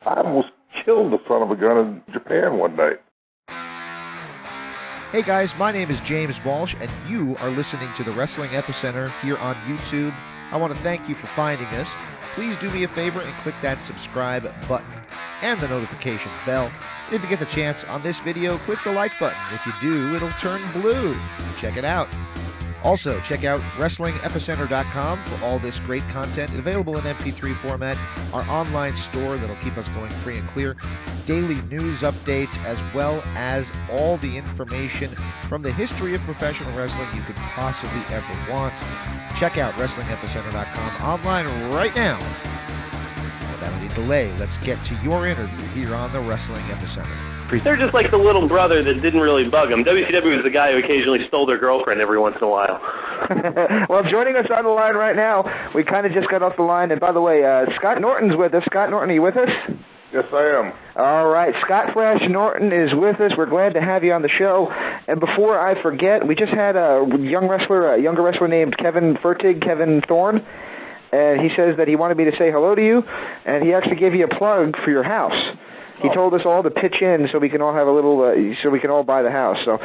I almost killed the son of a gun in Japan one night. Hey guys, my name is James Walsh, and you are listening to the Wrestling Epicenter here on YouTube. I want to thank you for finding us. Please do me a favor and click that subscribe button and the notifications bell. And if you get the chance on this video, click the like button. If you do, it'll turn blue. Check it out. Also, check out WrestlingEpicenter.com for all this great content available in MP3 format, our online store that'll keep us going free and clear, daily news updates, as well as all the information from the history of professional wrestling you could possibly ever want. Check out WrestlingEpicenter.com online right now. Without any delay, let's get to your interview here on the Wrestling Epicenter. They're just like the little brother that didn't really bug them. WCW was the guy who occasionally stole their girlfriend every once in a while. Well, joining us on the line right now, we kind of just got off the line. And by the way, Scott Norton's with us. Scott Norton, are you with us? Yes, I am. All right, Scott Flash Norton is with us. We're glad to have you on the show. And before I forget, we just had a younger wrestler named Kevin Thorne. And he says that he wanted me to say hello to you, and he actually gave you a plug for your house. He told us all to pitch in so we can all have a little, so we can all buy the house. So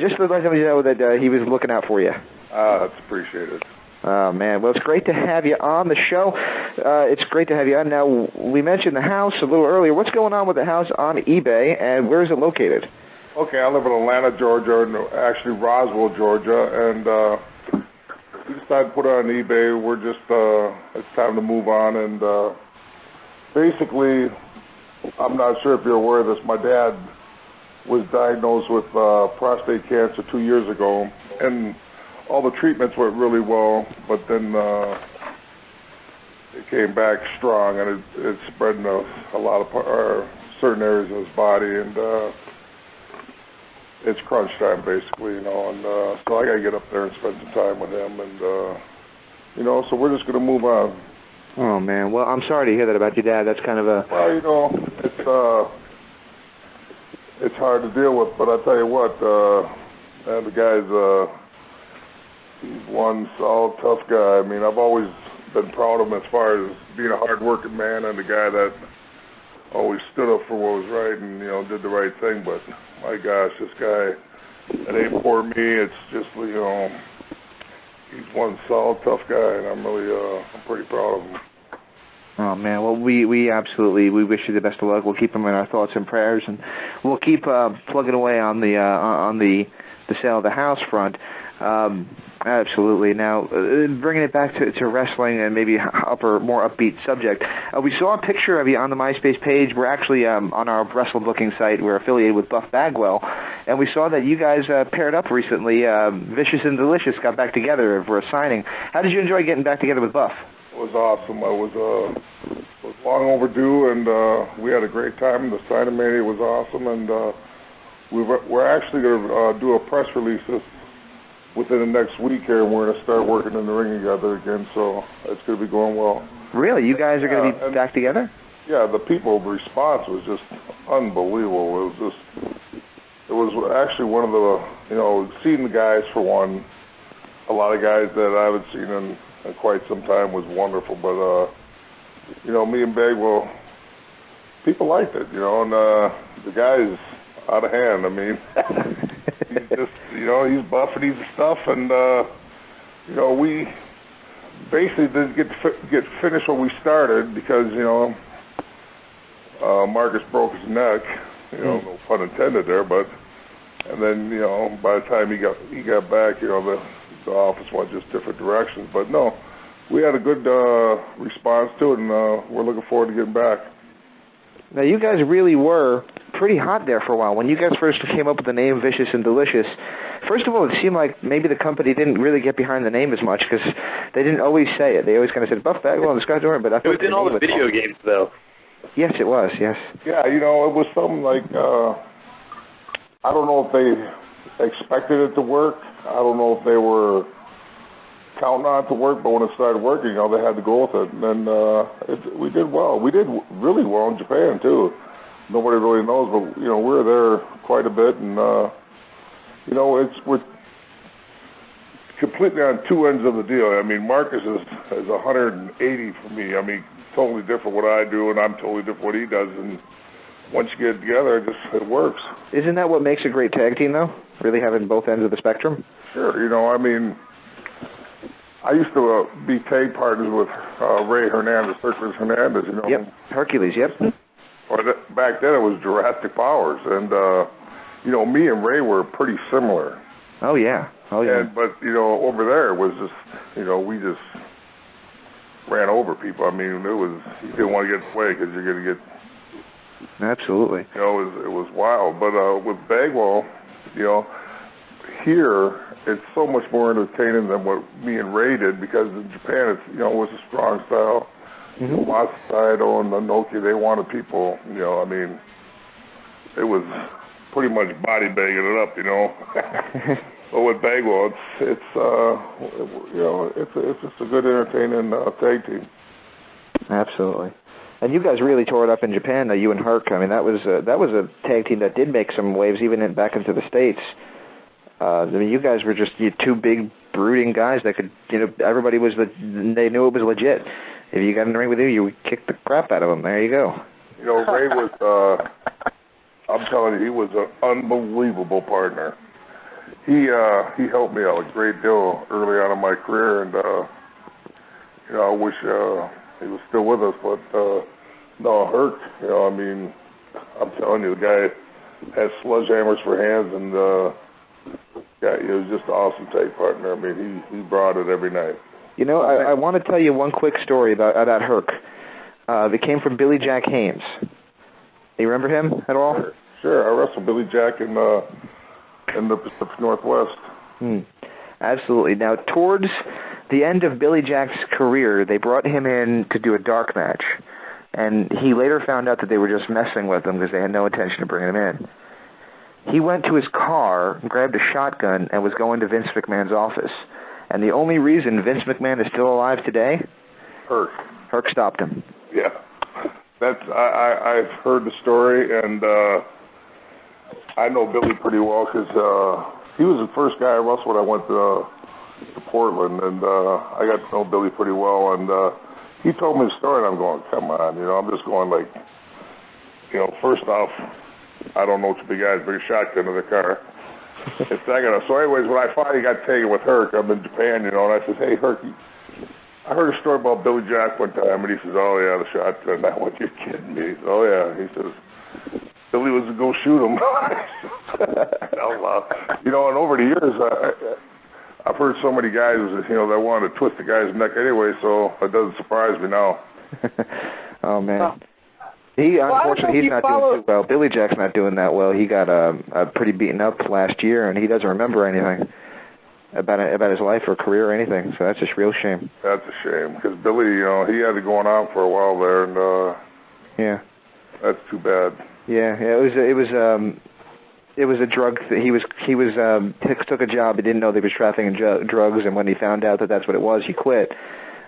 just to let everybody know that he was looking out for you. That's appreciated. Oh, man. Well, it's great to have you on the show. It's great to have you on. Now, we mentioned the house a little earlier. What's going on with the house on eBay, and where is it located? Okay, I live in Atlanta, Georgia, and actually Roswell, Georgia, and we decided to put it on eBay. We're just, it's time to move on, and basically, I'm not sure if you're aware of this, my dad was diagnosed with prostate cancer 2 years ago, and all the treatments went really well, but then it came back strong, and it spread in a lot of certain areas of his body, and it's crunch time, basically, and so I got to get up there and spend some time with him, and, so we're just going to move on. Oh, man. Well, I'm sorry to hear that about your dad. That's kind of a... Well, it's hard to deal with, but I tell you what, the guy's, he's one solid, tough guy. I mean, I've always been proud of him as far as being a hard-working man and a guy that always stood up for what was right and, did the right thing. But, my gosh, this guy, it ain't for me. It's just, he's one solid, tough guy, and I'm pretty proud of him. Oh, man. Well, we wish you the best of luck. We'll keep him in our thoughts and prayers, and we'll keep plugging away on the sale of the house front. Absolutely. Now, bringing it back to wrestling and maybe more upbeat subject, we saw a picture of you on the MySpace page. We're actually on our wrestle booking site. We're affiliated with Buff Bagwell, and we saw that you guys paired up recently. Vicious and Deliscious got back together for a signing. How did you enjoy getting back together with Buff? It was awesome. It was long overdue, and we had a great time. The signing mania was awesome, and we're actually going to do a press release within the next week here, and we're going to start working in the ring together again, so it's going to be going well. Really? You guys are going to be back together? Yeah, the response was just unbelievable. It was actually one of the, seeing the guys for one, a lot of guys that I haven't seen in quite some time was wonderful, but, me and Bagwell, people liked it, and the guy's out of hand. I mean, he's just, he's buff and he's stuff, and, we basically didn't get finished what we started because, Marcus broke his neck, no pun intended there, but, and then, by the time he got back, the office went just different directions, but no, we had a good response to it, and we're looking forward to getting back. Now, you guys really were pretty hot there for a while. When you guys first came up with the name Vicious and Deliscious, first of all, it seemed like maybe the company didn't really get behind the name as much because they didn't always say it. They always kind of said Buff Bagwell and Scott Norton, but I thought it was in all the video games, though. Yes, it was, yes. Yeah, it was something like, I don't know if they expected it to work. I don't know if they were counting on it to work, but when it started working, they had to go with it. And then we did well. We did really well in Japan, too. Nobody really knows, but, we were there quite a bit. And, we're completely on two ends of the deal. I mean, Marcus is 180 for me. I mean, totally different what I do, and I'm totally different what he does. And once you get together, it works. Isn't that what makes a great tag team, though? Really having both ends of the spectrum? Sure. You know, I mean, I used to be tag partners with Ray Hernandez, Hercules Hernandez, you know. Yep, Hercules, yep. Back then it was Jurassic Powers, and, you know, me and Ray were pretty similar. Oh, yeah. Oh, yeah. But, you know, over there it was just, you know, we just ran over people. I mean, you didn't want to get away because you're going to get... Absolutely. You know, it was wild. But with Bagwell, you know, here it's so much more entertaining than what me and Ray did, because in Japan it's, you know, it was a strong style. Mm-hmm. Matsudo and the Nokia, they wanted people, you know, I mean, it was pretty much body bagging it up, you know. But with Bagwell, it's you know, it's just a good entertaining tag team. Absolutely. And you guys really tore it up in Japan, though, you and Herc. I mean, that was a tag team that did make some waves, even back into the States. I mean, you guys were just two big, brooding guys that could, you know, everybody they knew it was legit. If you got in the ring with you kicked the crap out of them. There you go. You know, Ray was, I'm telling you, he was an unbelievable partner. He helped me out a great deal early on in my career, and, you know, I wish he was still with us, but, no, Herc, you know, I mean, I'm telling you, the guy has sledgehammers for hands, and, yeah, he was just an awesome tag partner. I mean, he brought it every night. You know, I want to tell you one quick story about Herc. That came from Billy Jack Haynes. You remember him at all? Sure. I wrestled Billy Jack in the Pacific Northwest. Absolutely. Now, towards the end of Billy Jack's career, they brought him in to do a dark match, and he later found out that they were just messing with him because they had no intention of bringing him in. He went to his car, grabbed a shotgun, and was going to Vince McMahon's office. And the only reason Vince McMahon is still alive today? Herc stopped him. Yeah. I've heard the story, and I know Billy pretty well because he was the first guy I wrestled when I went to Portland, and I got to know Billy pretty well. And he told me the story, and I'm going, come on, you know, I'm just going like, you know, first off, I don't know what the big guys bring a shotgun to the car. And second, so anyways, when I finally got taken with Herc, I'm in Japan, you know, and I said, hey, Herc, I heard a story about Billy Jack one time, and he says, oh, yeah, the shotgun. I went, you're kidding me. He says, oh, yeah. He says, Billy was to go shoot him. You know, and over the years, I've heard so many guys, you know, that wanted to twist the guy's neck anyway, so it doesn't surprise me now. Oh, man. Unfortunately, he's not doing too well. Billy Jack's not doing that well. He got pretty beaten up last year, and he doesn't remember anything about his life or career or anything. So that's a real shame. That's a shame, because Billy, you know, he had it going on for a while there, and yeah, that's too bad. Yeah, it was a drug. He took a job. He didn't know they was trafficking drugs, and when he found out that that's what it was, he quit.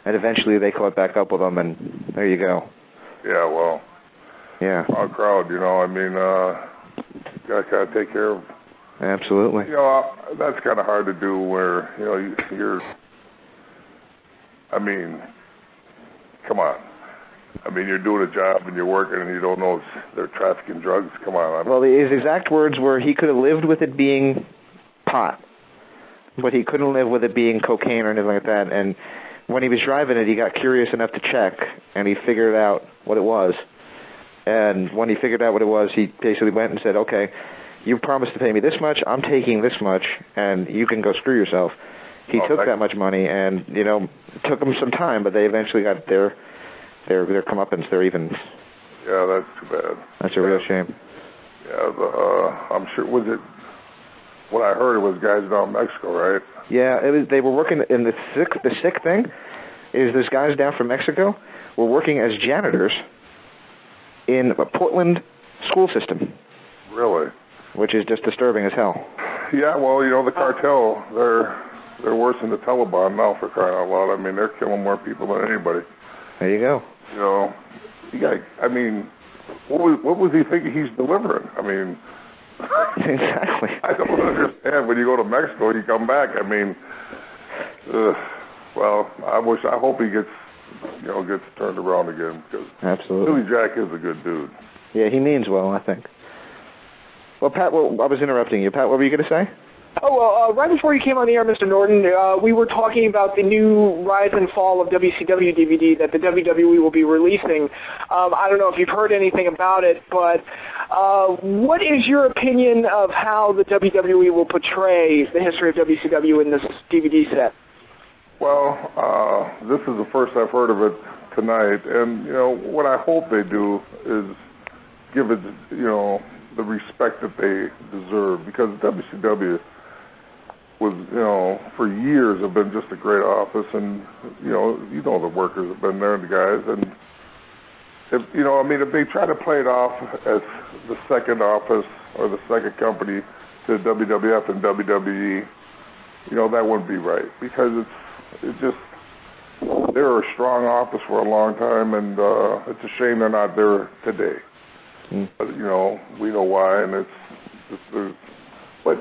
And eventually, they caught back up with him, and there you go. Yeah, well. Yeah. Our crowd, you know, I mean, got to kind of take care of. Absolutely. You know, that's kind of hard to do where, you know, you're, I mean, come on. I mean, you're doing a job and you're working and you don't know they're trafficking drugs. Come on. Well, his exact words were he could have lived with it being pot, but he couldn't live with it being cocaine or anything like that. And when he was driving it, he got curious enough to check, and he figured out what it was. And when he figured out what it was, he basically went and said, okay, you promised to pay me this much, I'm taking this much, and you can go screw yourself. He took that much money, and, you know, it took them some time, but they eventually got their comeuppance, their evens. Yeah, that's too bad. That's a real shame. Yeah, I'm sure, was it, what I heard was guys down in Mexico, right? Yeah, they were working in the sick thing is this guys down from Mexico were working as janitors in a Portland school system. Really? Which is just disturbing as hell. Yeah, well, you know, the cartel, they're worse than the Taliban now, for crying out loud. I mean, they're killing more people than anybody. There you go. You know, I mean, what was he thinking he's delivering? I mean, exactly. I don't understand. When you go to Mexico, you come back. I mean, well, I hope he gets gets turned around again, because Absolutely. Billy Jack is a good dude. Yeah, he means well, I think. Well, Pat, I was interrupting you. Pat, what were you going to say? Oh, well, right before you came on the air, Mr. Norton, we were talking about the new Rise and Fall of WCW DVD that the WWE will be releasing. I don't know if you've heard anything about it, but what is your opinion of how the WWE will portray the history of WCW in this DVD set? Well, this is the first I've heard of it tonight, and, what I hope they do is give it, the respect that they deserve, because WCW was, for years have been just a great office, and, the workers have been there, and the guys, and if they try to play it off as the second office or the second company to WWF and WWE, that wouldn't be right, because they were a strong office for a long time, and it's a shame they're not there today. But, we know why, and but,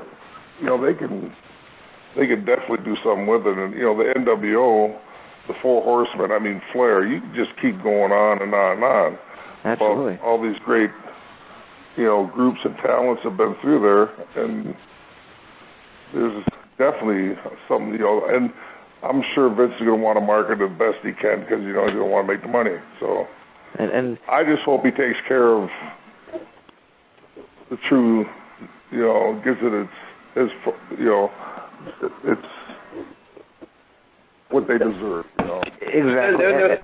they can definitely do something with it. And, the NWO, the Four Horsemen, Flair, you can just keep going on and on and on. Absolutely. All these great, groups and talents have been through there, and there's definitely something, and I'm sure Vince is going to want to market it the best he can, because, he's going to want to make the money. So, and I just hope he takes care of the true, gives it its what they deserve, Exactly. No,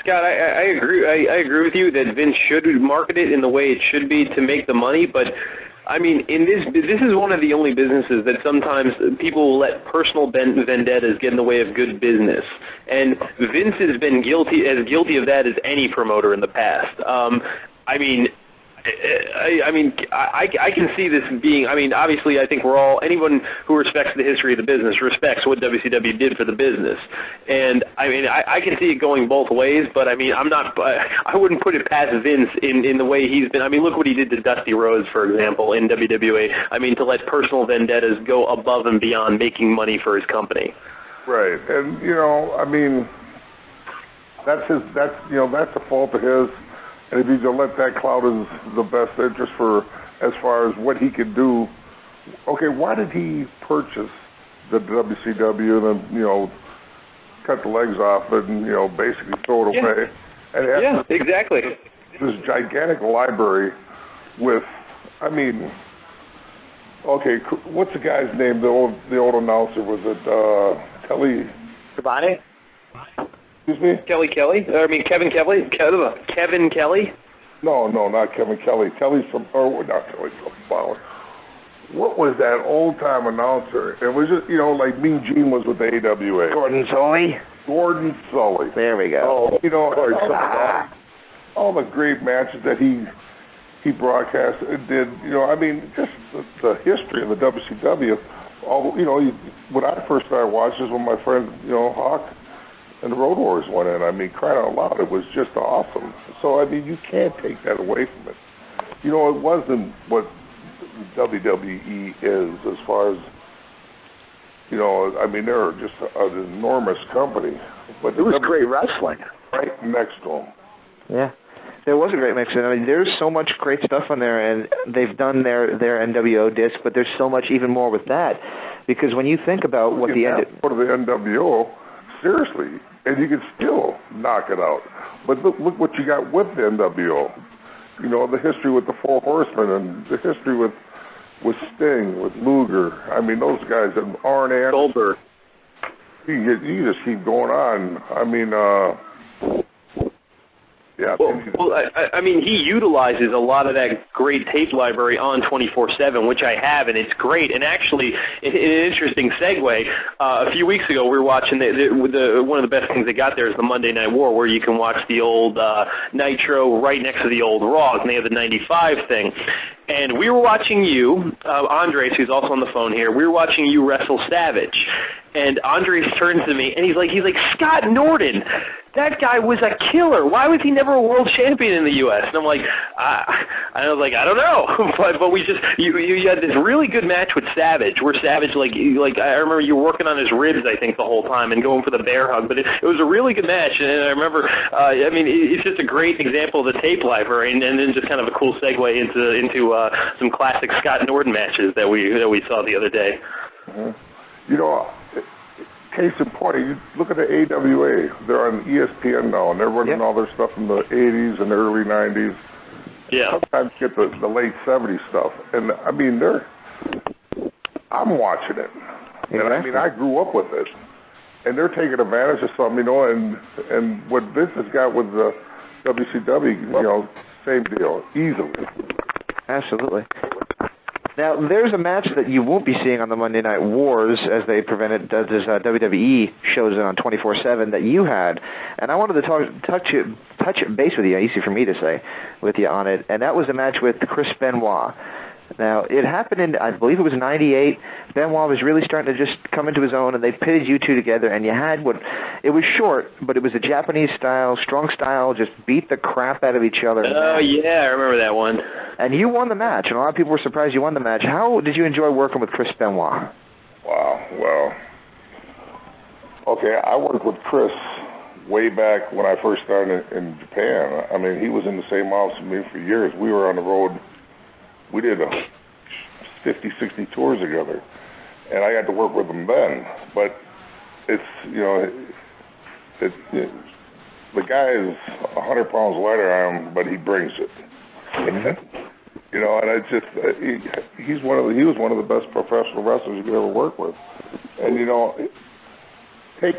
Scott, I agree. I agree with you that Vince should market it in the way it should be to make the money, but this is one of the only businesses that sometimes people will let personal vendettas get in the way of good business. And Vince has been guilty of that as any promoter in the past. I can see this being, obviously I think anyone who respects the history of the business respects what WCW did for the business. And, I can see it going both ways, but, I wouldn't put it past Vince in the way he's been. Look what he did to Dusty Rhodes, for example, in WWA. To let personal vendettas go above and beyond making money for his company. Right. And, that's a fault of his. And if he's going to let that cloud his the best interest for as far as what he could do, okay, why did he purchase the WCW and then, cut the legs off it and, basically throw it away? And exactly. This gigantic library with, okay, what's the guy's name, the old announcer, was it Kelly? Giovanni? Excuse me? Kevin Kelly? Kevin Kelly? No, not Kevin Kelly. Kelly's from, not Kelly, from Bauer. What was that old-time announcer? It was just, like Mean Gene was with the AWA. Gordon Sully? Gordon Sully. There we go. All the great matches that he broadcast and did, just the history of the WCW. When I first started watching this with my friend, Hawk, and the Road Warriors went in. Crying out loud, it was just awesome. So, you can't take that away from it. It wasn't what WWE is as far as, they're just an enormous company. But it was great wrestling. Right next to them. Yeah. There was a great mix. There's so much great stuff on there, and they've done their NWO disc, but there's so much even more with that. Because when you think about what the NWO, seriously, and you can still knock it out. But look what you got with the NWO. The history with the Four Horsemen and the history with Sting, with Luger. Those guys, and Arn Anderson. Goldberg. You just keep going on. Yeah. He utilizes a lot of that great tape library on 24/7, which I have, and it's great. And actually, in an interesting segue, a few weeks ago, we were watching one of the best things they got there is the Monday Night War, where you can watch the old Nitro right next to the old Raw, and they have the 95 thing. And we were watching you, Andres, who's also on the phone here, we were watching you wrestle Savage. And Andres turns to me, and he's like, Scott Norton, that guy was a killer. Why was he never a world champion in the U.S.? And I'm like, I don't know. but we just, you had this really good match with Savage, where Savage, like I remember you were working on his ribs, I think, the whole time and going for the bear hug. But it was a really good match, and I remember, it's just a great example of the tape library, and then just kind of a cool segue into some classic Scott Norton matches that we saw the other day. Case in point, you look at the AWA. They're on ESPN now, and they're running all their stuff from the 80s and the early 90s. Yeah. Sometimes get the late 70s stuff. And, I'm watching it. Exactly. And, I grew up with it. And they're taking advantage of something, and what Vince has got with the WCW, same deal, easily. Absolutely. Now, there's a match that you won't be seeing on the Monday Night Wars, as they prevented, as WWE shows it on 24/7, that you had, and I wanted to touch base with you, easy for me to say, with you on it, and that was a match with Chris Benoit. Now, it happened in, I believe it was 98. Benoit was really starting to just come into his own, and they pitted you two together, and you had it was short, but it was a Japanese style, strong style, just beat the crap out of each other. Oh, yeah, I remember that one. And you won the match, and a lot of people were surprised you won the match. How did you enjoy working with Chris Benoit? Wow, well, okay, I worked with Chris way back when I first started in Japan. He was in the same office with me for years. We were on the road. We did 50, 60 tours together, and I got to work with him then. But it's, the guy is 100 pounds lighter on him, but he brings it. And I just, he was one of the best professional wrestlers you could ever work with. And, take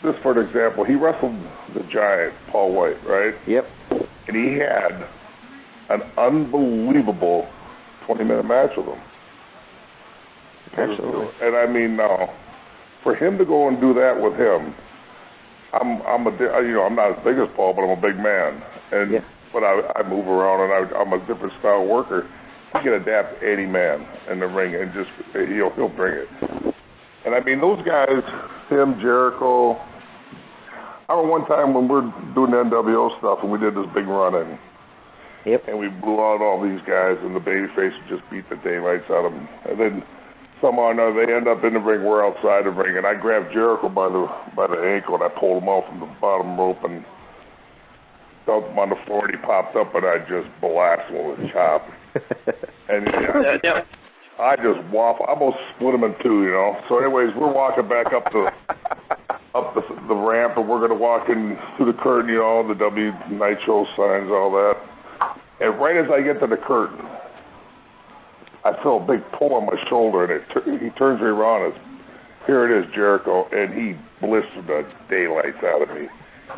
this for an example. He wrestled the Giant, Paul White, right? Yep. And he had an unbelievable 20-minute match with him. Absolutely. And now, for him to go and do that with him, I'm not as big as Paul, but I'm a big man, and but I move around, and I'm a different style worker. He can adapt any man in the ring, and just he'll bring it. And those guys, him, Jericho. I remember one time when we're doing the NWO stuff, and we did this big run-in. Yep. And we blew out all these guys, and the babyface just beat the daylights out of them. And then somehow or another, they end up in the ring. We're outside the ring, and I grabbed Jericho by the ankle, and I pulled him off from the bottom rope and dumped him on the floor. And he popped up, and I just blasted him with a chop. And I just almost split him in two, So, anyways, we're walking back up the ramp, and we're going to walk in through the curtain, the W Nitro signs, all that. And right as I get to the curtain, I feel a big pull on my shoulder, and he turns me around, and here it is, Jericho, and he blistered the daylights out of me.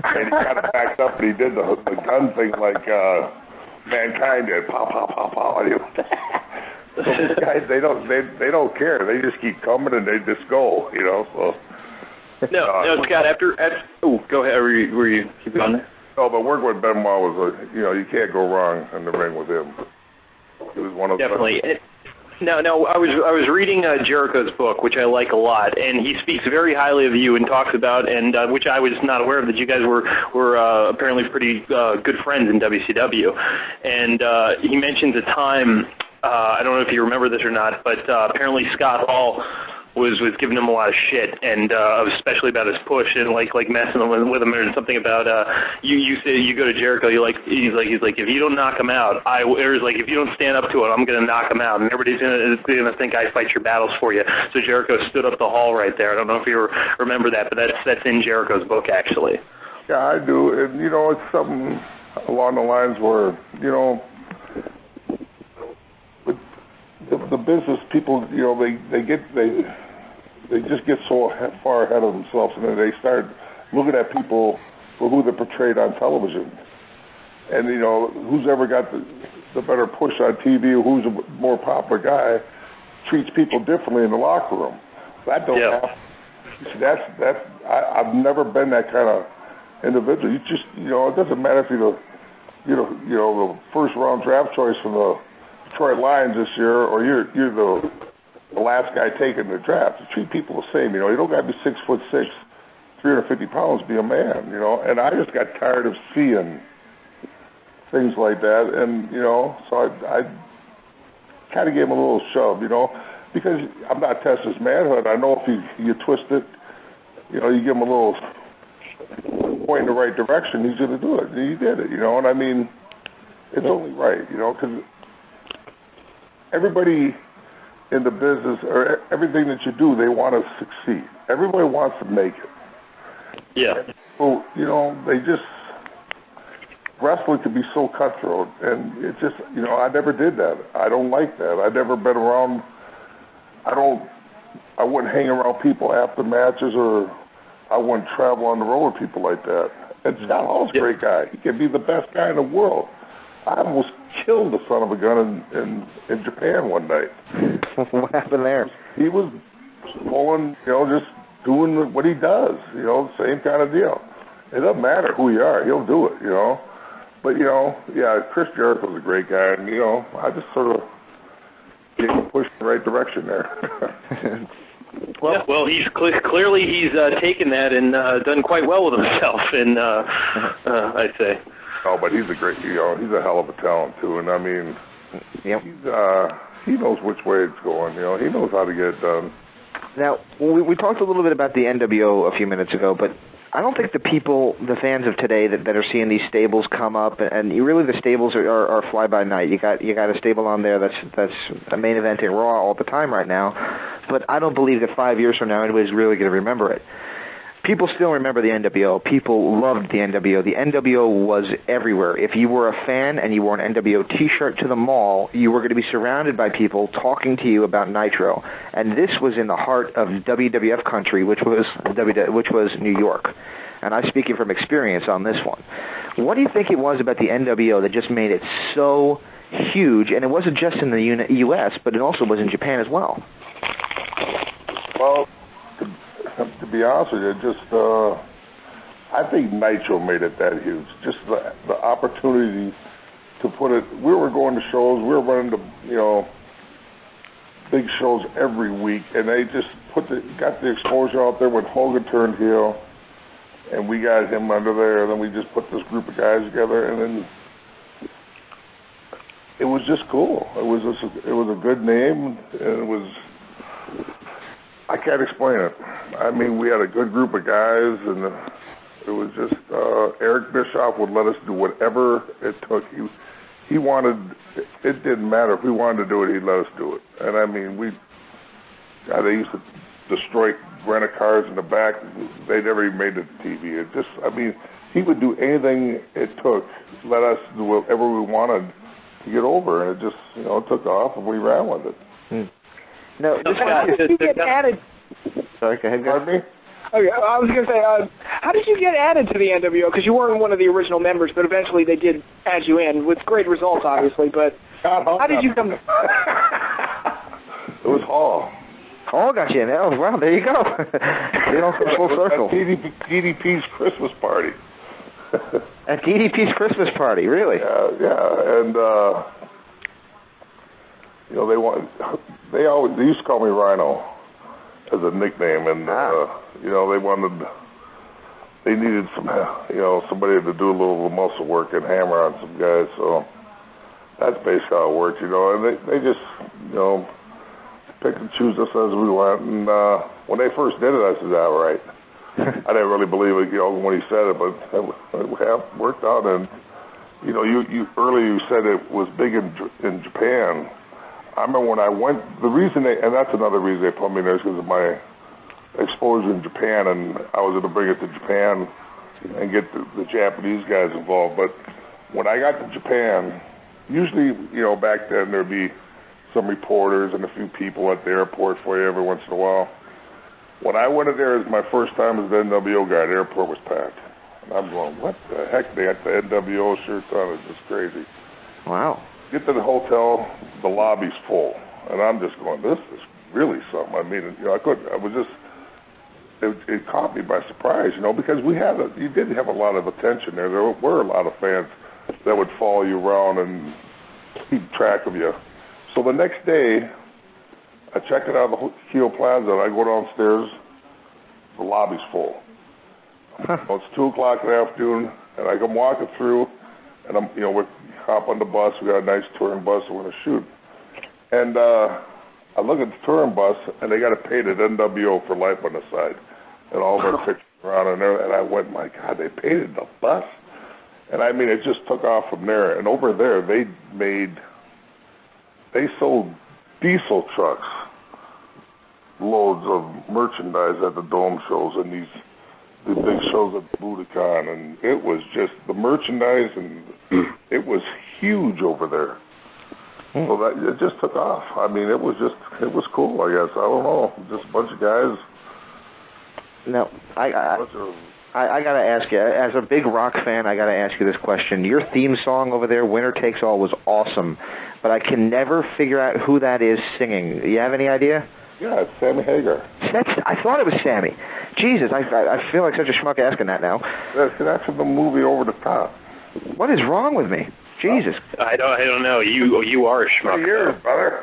And he kind of backed up, and he did the gun thing like Mankind did, pow, pow, pow, pow. So these guys, they don't care. They just keep coming, and they just go, So. No, Scott. Go ahead. Were you keep going there? No, but working with Benoit was you can't go wrong in the ring with him. He was one of definitely. No, I was reading Jericho's book, which I like a lot, and he speaks very highly of you and talks about, and which I was not aware of, that you guys were apparently pretty good friends in WCW, and he mentions a time. I don't know if you remember this or not, but apparently Scott Hall was giving him a lot of shit, and especially about his push and like messing with him, or something about you say you go to Jericho, he's like if you don't knock him out, if you don't stand up to it, I'm gonna knock him out, and everybody's gonna think I fight your battles for you. So Jericho stood up the hall right there. I don't know if you remember that, but that's in Jericho's book actually. Yeah, I do, and it's something along the lines where the business people, they just get so far ahead of themselves, and then they start looking at people for who they're portrayed on television. And, who's ever got the better push on TV, or who's a more popular guy, treats people differently in the locker room. That don't happen. I've never been that kind of individual. You just, it doesn't matter if you're the first round draft choice from the Detroit Lions this year, or you're the last guy taking the draft. You treat people the same. You don't got to be 6'6", 350 pounds be a man, you know? And I just got tired of seeing things like that, and, you know, so I kind of gave him a little shove, you know, because I'm not testing his manhood. I know if you twist it, you know, you give him a little point in the right direction, he's going to do it. And he did it, you know, and I mean, it's only right, you know, because everybody in the business, or everything that you do, they want to succeed. Everybody wants to make it. Yeah. So, you know, they just, wrestling can be so cutthroat, and it just, you know, I never did that. I don't like that. I've never been around, I wouldn't hang around people after matches, or I wouldn't travel on the road with people like that. And Scott Hall's a great guy. He can be the best guy in the world. I almost killed the son of a gun in Japan one night. What happened there? He was pulling, you know, just doing what he does, you know, same kind of deal. It doesn't matter who you are, he'll do it, you know. But, you know, yeah, Chris Jericho's a great guy, and, you know, I just sort of gave him a push in the right direction there. Well, he's clearly he's taken that and done quite well with himself, and I'd say. Oh, but he's a great, you know, he's a hell of a talent too, and I mean, yep. He knows which way it's going. You know, he knows how to get it done. Now, we talked a little bit about the NWO a few minutes ago, but I don't think the fans of today that are seeing these stables come up, and really the stables are fly by night. You got a stable on there that's a main event in Raw all the time right now, but I don't believe that 5 years from now anybody's really going to remember it. People still remember the NWO. People loved the NWO. The NWO was everywhere. If you were a fan and you wore an NWO T-shirt to the mall, you were going to be surrounded by people talking to you about Nitro. And this was in the heart of WWF country, which was New York. And I'm speaking from experience on this one. What do you think it was about the NWO that just made it so huge? And it wasn't just in the U.S., but it also was in Japan as well. Well, to be honest with you, just I think Nitro made it that huge. Just the opportunity to put it. We were going to shows. We were running to, you know, big shows every week, and they just got the exposure out there when Hogan turned heel, and we got him under there. And then we just put this group of guys together, and then it was just cool. It was a good name, and it was. I can't explain it. I mean, we had a good group of guys, and it was just Eric Bischoff would let us do whatever it took. He wanted. It didn't matter if we wanted to do it. He'd let us do it. And I mean, they used to destroy rental cars in the back. They never even made it to TV. It just, I mean, he would do anything it took, let us do whatever we wanted to get over, and it just, you know, it took off, and we ran with it. No, how did you get added? Sorry, go ahead. Pardon me? Okay, I was going to say, how did you get added to the NWO? Because you weren't one of the original members, but eventually they did add you in, with great results, obviously. But how did you come? It was Hall. Hall got you in. Oh, wow, there you go. You know, full circle. At DDP's Christmas party. At DDP's Christmas party, really? Yeah, and you know, they used to call me Rhino as a nickname, and you know, they needed some, you know, somebody to do a little muscle work and hammer on some guys. So that's basically how it worked, you know. And they just, you know, picked and choose us as we went. And when they first did it, I said, "All right." I didn't really believe it, you know, when he said it, but it worked out. And you know, you earlier you said it was big in Japan. I remember when I went, and that's another reason they put me there, is because of my exposure in Japan, and I was going to bring it to Japan and get the Japanese guys involved. But when I got to Japan, usually, you know, back then there'd be some reporters and a few people at the airport for you every once in a while. When I went in there, it was my first time as the NWO guy. The airport was packed. And I'm going, what the heck? They got the NWO shirts on. It's just crazy. Wow. Get to the hotel, the lobby's full, and I'm just going, this is really something. I mean, you know, it caught me by surprise, you know, because you did have a lot of attention there. There were a lot of fans that would follow you around and keep track of you. So the next day, I check it out of the Keo Plaza, and I go downstairs, the lobby's full. Well, it's 2 o'clock in the afternoon, and I come walking through, and I'm, we hop on the bus. We got a nice touring bus. We're going to shoot. And I look at the touring bus, and they got it painted nWo for life on the side, and all of our pictures around in there. And I went, my God, they painted the bus. And I mean, it just took off from there. And over there, they sold diesel trucks, loads of merchandise at the Dome shows and the big shows at Budokan, and it was just the merchandise, and it was huge over there. So that it just took off. I mean, it was cool, I guess. I don't know, just a bunch of guys. No, I got to ask you, as a big rock fan, I got to ask you this question. Your theme song over there, Winner Takes All, was awesome, but I can never figure out who that is singing. You have any idea? Yeah, it's Sammy Hagar. I thought it was Sammy. Jesus, I feel like such a schmuck asking that now. That's from the movie Over the Top. What is wrong with me? Jesus. I don't know. You are a schmuck. 20 years, brother.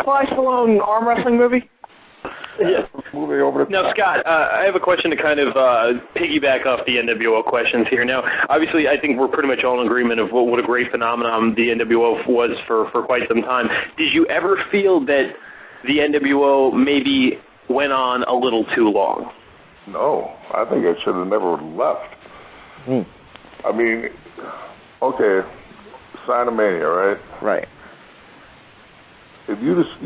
Sly Stallone arm wrestling movie? Yeah. Movie Over the Now, Top. Scott, I have a question to kind of piggyback off the nWo questions here. Now, obviously, I think we're pretty much all in agreement of what a great phenomenon the nWo was for quite some time. Did you ever feel that the nWo maybe went on a little too long? No, I think it should have never left. I mean, okay, Sinomania, right? Right. If you just,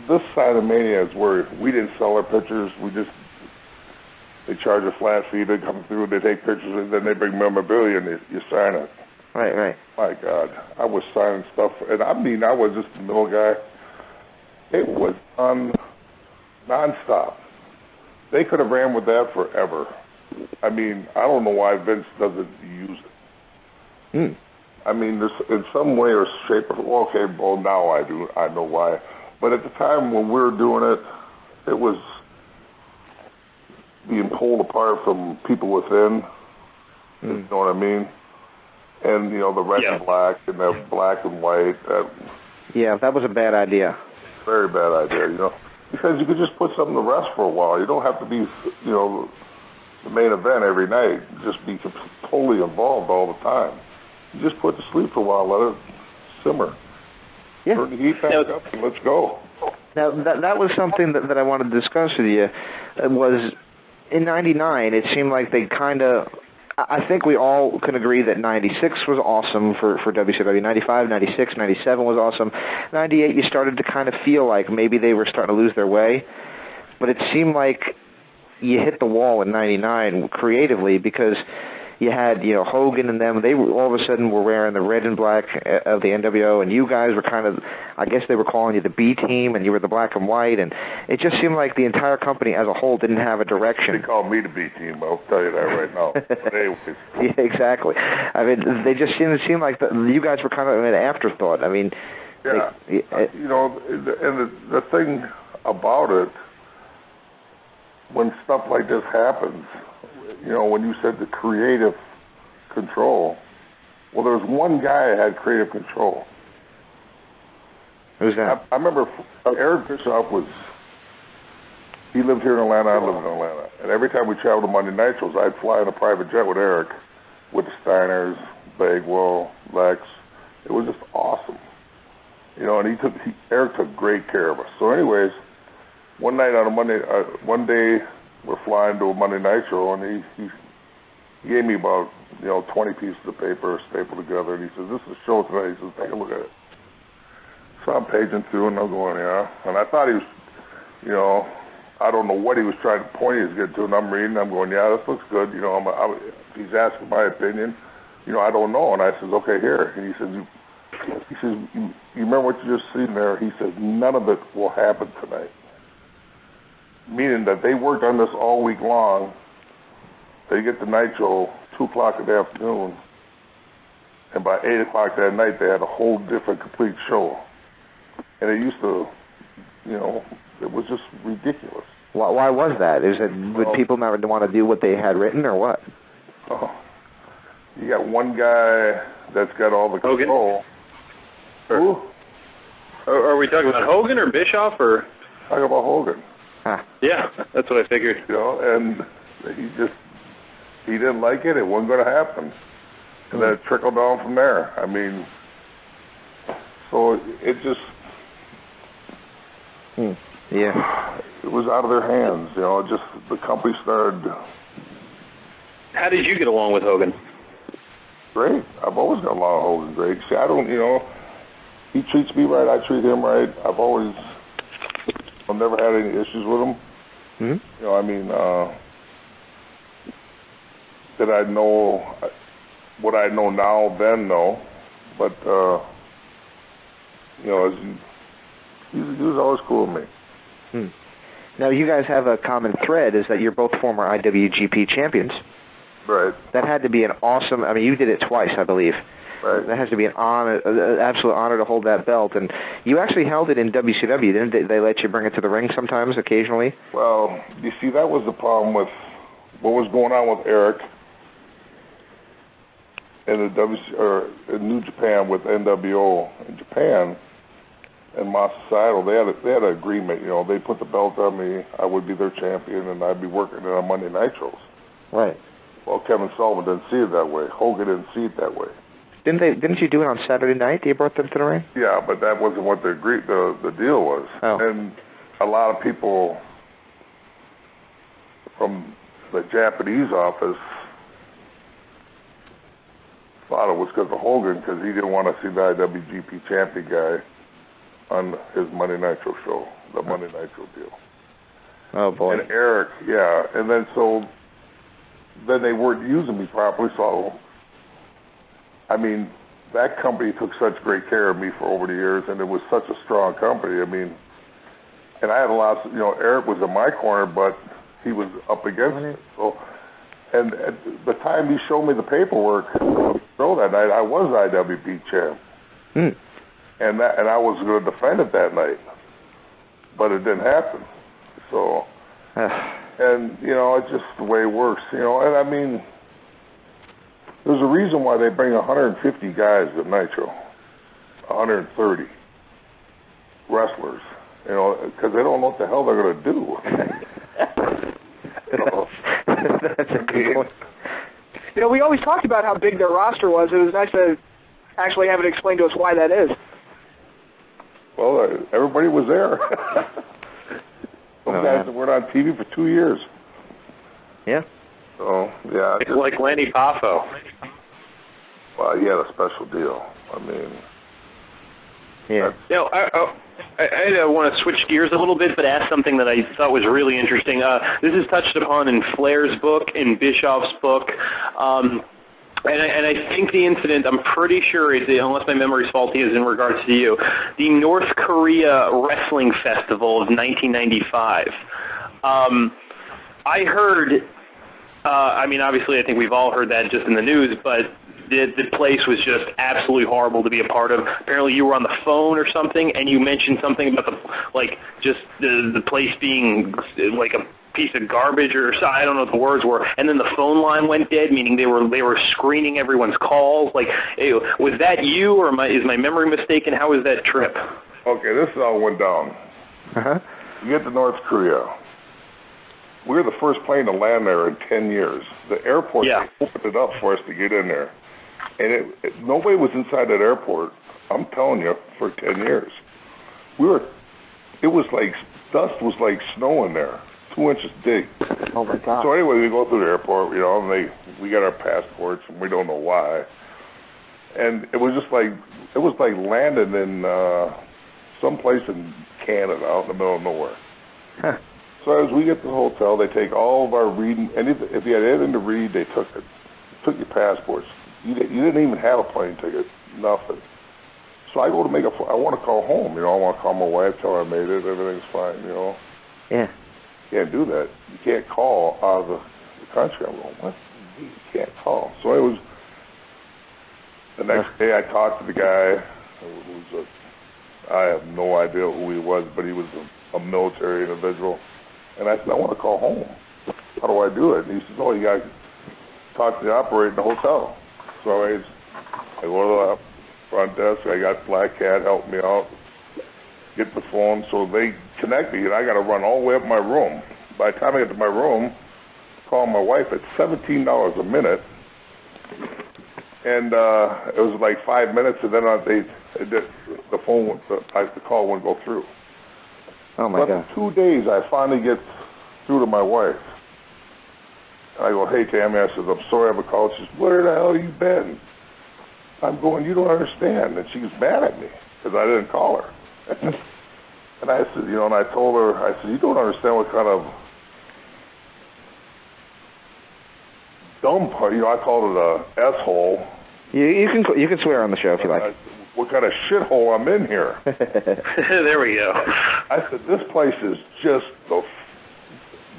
this Sinomania is where we didn't sell our pictures. They charge a flat fee to come through, they take pictures, and then they bring memorabilia and you sign it. Right. My God, I was signing stuff, and I mean, I was just the middle guy. It was nonstop. They could have ran with that forever. I mean, I don't know why Vince doesn't use it. I mean, there's, in some way or shape, now I do. I know why. But at the time when we were doing it, it was being pulled apart from people within. You know what I mean? And, the red and black, and the black and white. That was a bad idea. Very bad idea, Because you could just put something to rest for a while. You don't have to be, the main event every night. Just be totally involved all the time. You just put it to sleep for a while, let it simmer. Yeah. Turn the heat back up and let's go. Now, that was something that I wanted to discuss with you. It was, in 99, it seemed like they kind of, I think we all can agree that 96 was awesome for WCW. 95, 96, 97 was awesome. 98, you started to kind of feel like maybe they were starting to lose their way. But it seemed like you hit the wall in 99 creatively because you had, Hogan and them. They all of a sudden were wearing the red and black of the nWo, and you guys were kind of, I guess they were calling you the B team, and you were the black and white, and it just seemed like the entire company as a whole didn't have a direction. They called me the B team. I'll tell you that right now. But anyways. Yeah, exactly. I mean, they just seemed like you guys were kind of an afterthought. I mean, yeah. The thing about it, when stuff like this happens, when you said the creative control, well, there was one guy that had creative control. Who's that? I remember Eric Bischoff he lived here in Atlanta, I lived in Atlanta. And every time we traveled to Monday Nitros, I'd fly in a private jet with Eric, with the Steiners, Bagwell, Lex. It was just awesome. And Eric took great care of us. So anyways, one night on a Monday, one day, we're flying to a Monday Nitro, and he gave me about 20 pieces of paper stapled together, and he says, "This is a show tonight." He says, "Take a look at it." So I'm paging through, and I'm going, yeah. And I thought he was, I don't know what he was trying to point his good to, and I'm reading. I'm going, yeah, this looks good. If he's asking my opinion, I don't know. And I says, okay, here. And he says, you remember what you just seen there? He says, none of it will happen tonight. Meaning that they worked on this all week long. They get the Nitro 2 o'clock in the afternoon, and by 8 o'clock that night, they had a whole different, complete show. And it used to, it was just ridiculous. Why was that? Would people never want to do what they had written, or what? Oh, you got one guy that's got all the control. Hogan? Are we talking about Hogan or Bischoff or? Talking about Hogan. Huh. Yeah, that's what I figured. You know, and he didn't like it. It wasn't going to happen. And then it trickled down from there. I mean, so it just... Yeah. It was out of their hands, you know. Just the company started... How did you get along with Hogan? Great. I've always got along with Hogan great. See, I don't, you know, he treats me right, I treat him right. I've never had any issues with him. Mm-hmm. You know, I mean, did I know what I know now then? No. But, you know, he was always cool with me. Now, you guys have a common thread, is that you're both former IWGP champions. Right. That had to be an awesome, I mean, you did it twice, I believe. Right. That has to be an honor, an absolute honor to hold that belt. And you actually held it in WCW, didn't they? They let you bring it to the ring sometimes, occasionally? Well, you see, that was the problem with what was going on with Eric in in New Japan with NWO in Japan and Massasato. They had an agreement, you know. They put the belt on me, I would be their champion, and I'd be working it on Monday Nitros. Right. Well, Kevin Sullivan didn't see it that way. Hogan didn't see it that way. Didn't you do it on Saturday night? You brought them to the ring? Yeah, but that wasn't what the deal was. Oh. And a lot of people from the Japanese office thought it was because of Hogan, because he didn't want to see the IWGP champion guy on his Monday Nitro show, the Monday Nitro deal. Oh, boy. And Eric, yeah. And then then they weren't using me properly, so, I mean, that company took such great care of me for over the years, and it was such a strong company. I mean, and I had a lot of, you know, Eric was in my corner, but he was up against it. So, and at the time he showed me the paperwork show that night, I was IWP champ. And I was going to defend it that night, but it didn't happen. So, and, you know, it's just the way it works, you know. And, I mean, there's a reason why they bring 150 guys to Nitro, 130 wrestlers, you know, because they don't know what the hell they're going to do. That's a good point. You know, we always talked about how big their roster was. It was nice to actually have it explained to us why that is. Well, everybody was there. Some guys that weren't on TV for 2 years. Yeah. So, yeah. It's like Lanny Poffo. Well, he had a special deal. I mean... Yeah. Now, I want to switch gears a little bit, but ask something that I thought was really interesting. This is touched upon in Flair's book, in Bischoff's book, and I think the incident, I'm pretty sure, unless my memory's faulty, is in regards to you, the North Korea Wrestling Festival of 1995. I heard, I mean, obviously I think we've all heard that just in the news, but the place was just absolutely horrible to be a part of. Apparently you were on the phone or something, and you mentioned something about the place being like a piece of garbage, or I don't know what the words were, and then the phone line went dead, meaning they were screening everyone's calls. Like, was that you, or is my memory mistaken? How was that trip? Okay, this is how it went down. You get to North Korea. We were the first plane to land there in 10 years. The airport opened it up for us to get in there. And nobody was inside that airport, I'm telling you, for 10 years. It was like, dust was like snow in there, 2 inches deep. Oh, my God. So anyway, we go through the airport, you know, and we got our passports, and we don't know why. And it was just like, it was like landing in someplace in Canada, out in the middle of nowhere. So as we get to the hotel, they take all of our reading, if you had anything to read, they took it. Took your passports. You didn't even have a plane ticket, nothing. So I go to I want to call home, you know, I want to call my wife, tell her I made it, everything's fine, you know. Yeah. You can't do that. You can't call out of the country. I'm going, what? You can't call. So it was, the next day I talked to the guy I have no idea who he was, but he was a military individual. And I said, I want to call home. How do I do it? And he says, oh, you got to talk to the operator in the hotel. So I go to the front desk. I got Black Cat help me out, get the phone. So they connect me, and I got to run all the way up my room. By the time I get to my room, call my wife at $17 a minute, and it was like 5 minutes, and then the phone, the call wouldn't go through. Oh my God! After 2 days, I finally get through to my wife. I go, hey Tammy, I said, I'm sorry I haven't called. She says, where the hell have you been? I'm going, you don't understand, and she's mad at me because I didn't call her. And I said, and I told her, I said, you don't understand what kind of dumb part, I called it a S-hole. You can swear on the show if you like. What kind of shithole I'm in here? There we go. I said, this place is just the